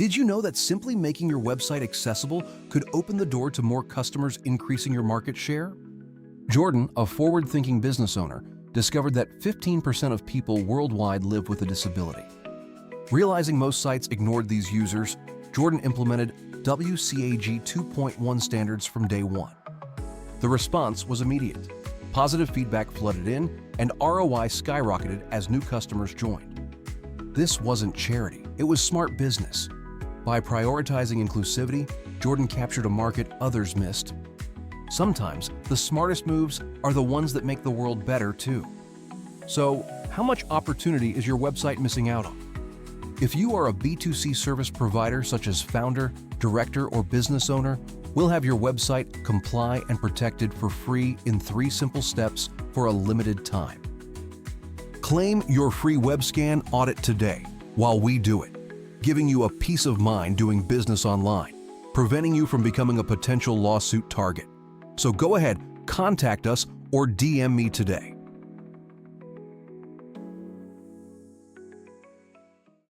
Did you know that simply making your website accessible could open the door to more customers, increasing your market share? Jordan, a forward-thinking business owner, discovered that 15% of people worldwide live with a disability. Realizing most sites ignored these users, Jordan implemented Wcag 2.1 standards from day one. The response was immediate. Positive feedback flooded in, and ROI skyrocketed as new customers joined. This wasn't charity, it was smart business. By prioritizing inclusivity, Jordan captured a market others missed. Sometimes, the smartest moves are the ones that make the world better too. So, how much opportunity is your website missing out on? If you are a B2C service provider such as founder, director, or business owner, we'll have your website comply and protected for free in 3 simple steps for a limited time. Claim your free web scan audit today while we do it, giving you a peace of mind doing business online, preventing you from becoming a potential lawsuit target. So go ahead, contact us or DM me today.